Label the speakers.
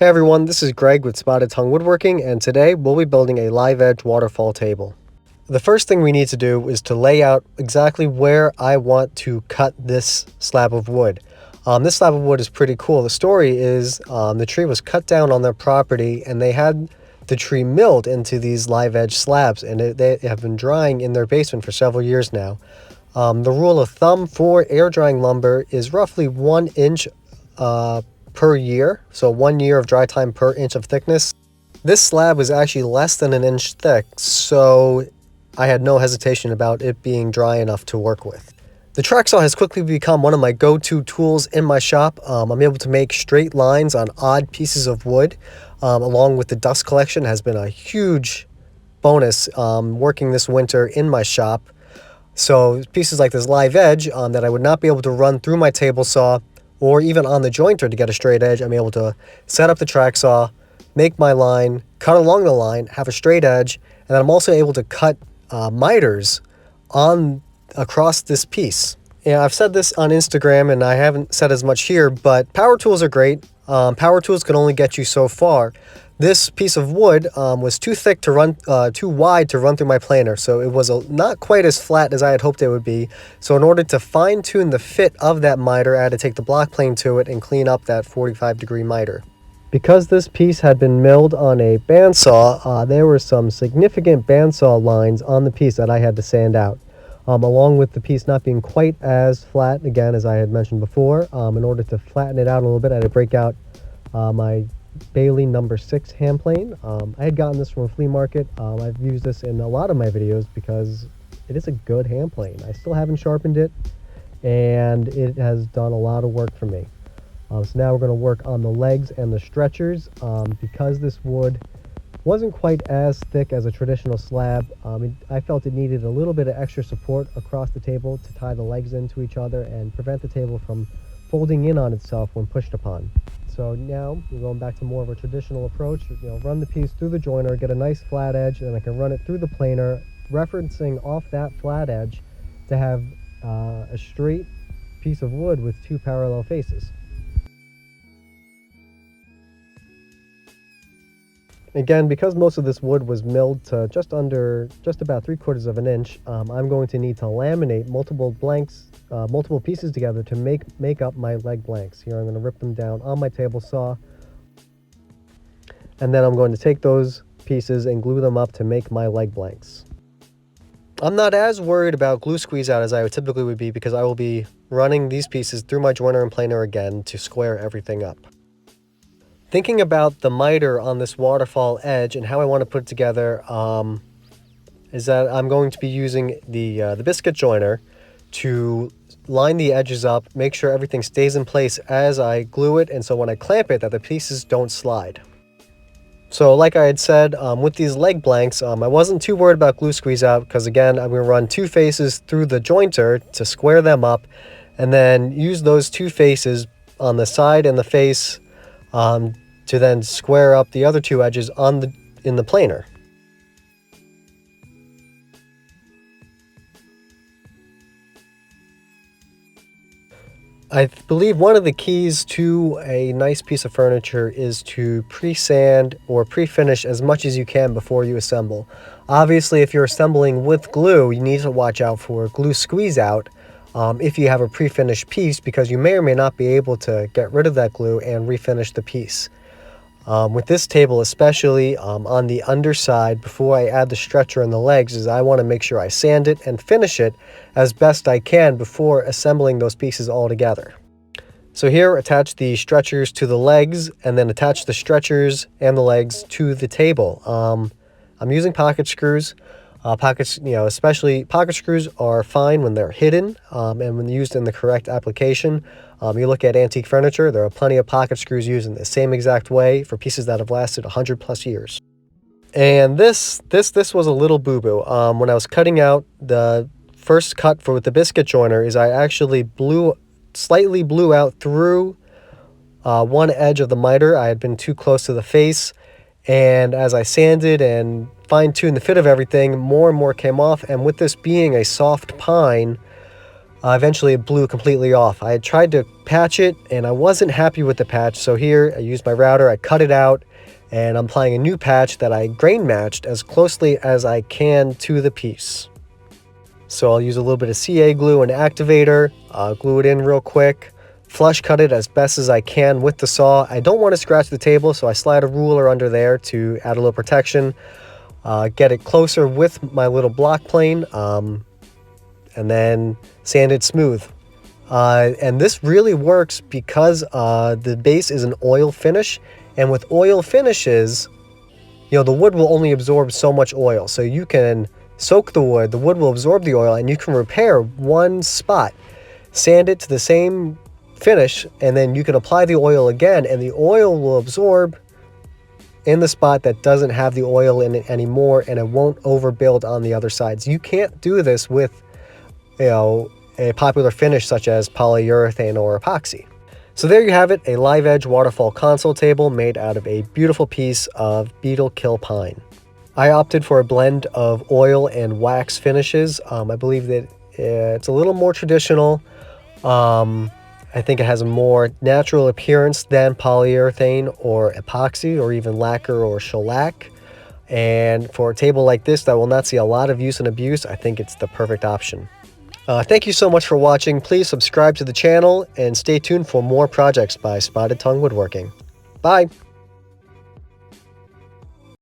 Speaker 1: Hey everyone, this is Greg with Spotted Tongue Woodworking, and today we'll be building a live edge waterfall table. The first thing we need to do is to lay out exactly where I want to cut this slab of wood. This slab of wood is pretty cool. The story is the tree was cut down on their property and they had the tree milled into these live edge slabs, and they have been drying in their basement for several years now. The rule of thumb for air drying lumber is roughly 1 inch per year, so 1 year of dry time per inch of thickness. This slab was actually less than an inch thick, so I had no hesitation about it being dry enough to work with. The track saw has quickly become one of my go-to tools in my shop. I'm able to make straight lines on odd pieces of wood, along with the dust collection has been a huge bonus working this winter in my shop. So pieces like this live edge that I would not be able to run through my table saw or even on the jointer to get a straight edge, I'm able to set up the track saw, make my line, cut along the line, have a straight edge, and then I'm also able to cut miters across this piece. Yeah, I've said this on Instagram and I haven't said as much here, but power tools are great. Power tools can only get you so far. This piece of wood was too wide to run through my planer, so it was not quite as flat as I had hoped it would be. So in order to fine tune the fit of that miter, I had to take the block plane to it and clean up that 45-degree miter. Because this piece had been milled on a bandsaw, there were some significant bandsaw lines on the piece that I had to sand out. Along with the piece not being quite as flat, again, as I had mentioned before, in order to flatten it out a little bit, I had to break out my Bailey number 6 hand plane. I had gotten this from a flea market. I've used this in a lot of my videos because it is a good hand plane. I still haven't sharpened it, and it has done a lot of work for me. So now we're going to work on the legs and the stretchers. Because this wood wasn't quite as thick as a traditional slab, I felt it needed a little bit of extra support across the table to tie the legs into each other and prevent the table from folding in on itself when pushed upon. So now we're going back to more of a traditional approach. Run the piece through the joiner, get a nice flat edge, and I can run it through the planer, referencing off that flat edge to have a straight piece of wood with 2 parallel faces. Again, because most of this wood was milled to just about 3/4 of an inch, I'm going to need to laminate multiple pieces together to make up my leg blanks. Here I'm going to rip them down on my table saw, and then I'm going to take those pieces and glue them up to make my leg blanks. I'm not as worried about glue squeeze out as I typically would be because I will be running these pieces through my joiner and planer again to square everything up. Thinking about the miter on this waterfall edge and how I want to put it together is that I'm going to be using the biscuit joiner to line the edges up, make sure everything stays in place as I glue it, and so when I clamp it that the pieces don't slide. So like I had said, with these leg blanks, I wasn't too worried about glue squeeze out because again, I'm going to run 2 faces through the jointer to square them up and then use those 2 faces on the side and the face to then square up the other 2 edges in the planer. I believe one of the keys to a nice piece of furniture is to pre-sand or pre-finish as much as you can before you assemble. Obviously, if you're assembling with glue, you need to watch out for glue squeeze out if you have a pre-finished piece, because you may or may not be able to get rid of that glue and refinish the piece. With this table especially, on the underside, before I add the stretcher and the legs, is I want to make sure I sand it and finish it as best I can before assembling those pieces all together. So here, attach the stretchers to the legs and then attach the stretchers and the legs to the table. I'm using pocket screws. Especially pocket screws are fine when they're hidden and when used in the correct application. You look at antique furniture, there are plenty of pocket screws used in the same exact way for pieces that have lasted 100+ years. And this was a little boo-boo. When I was cutting out the first cut for the biscuit joiner, I actually slightly blew out through one edge of the miter. I had been too close to the face, and as I sanded and fine-tuned the fit of everything, more and more came off. And with this being a soft pine, Eventually it blew completely off. I had tried to patch it and I wasn't happy with the patch, so here I used my router, I cut it out, and I'm applying a new patch that I grain matched as closely as I can to the piece. So I'll use a little bit of CA glue and activator, glue it in real quick, flush cut it as best as I can with the saw. I don't want to scratch the table, so I slide a ruler under there to add a little protection. Get it closer with my little block plane, and then sand it smooth. And this really works because the base is an oil finish, and with oil finishes, the wood will only absorb so much oil. So you can soak the wood will absorb the oil, and you can repair one spot, sand it to the same finish, and then you can apply the oil again, and the oil will absorb in the spot that doesn't have the oil in it anymore, and it won't overbuild on the other sides. You can't do this with, a popular finish such as polyurethane or epoxy. So there you have it, a live edge waterfall console table made out of a beautiful piece of beetle kill pine. I opted for a blend of oil and wax finishes. I believe that it's a little more traditional. I think it has a more natural appearance than polyurethane or epoxy or even lacquer or shellac. And for a table like this that will not see a lot of use and abuse, I think it's the perfect option. Thank you so much for watching. Please subscribe to the channel and stay tuned for more projects by Spotted Tongue Woodworking. Bye!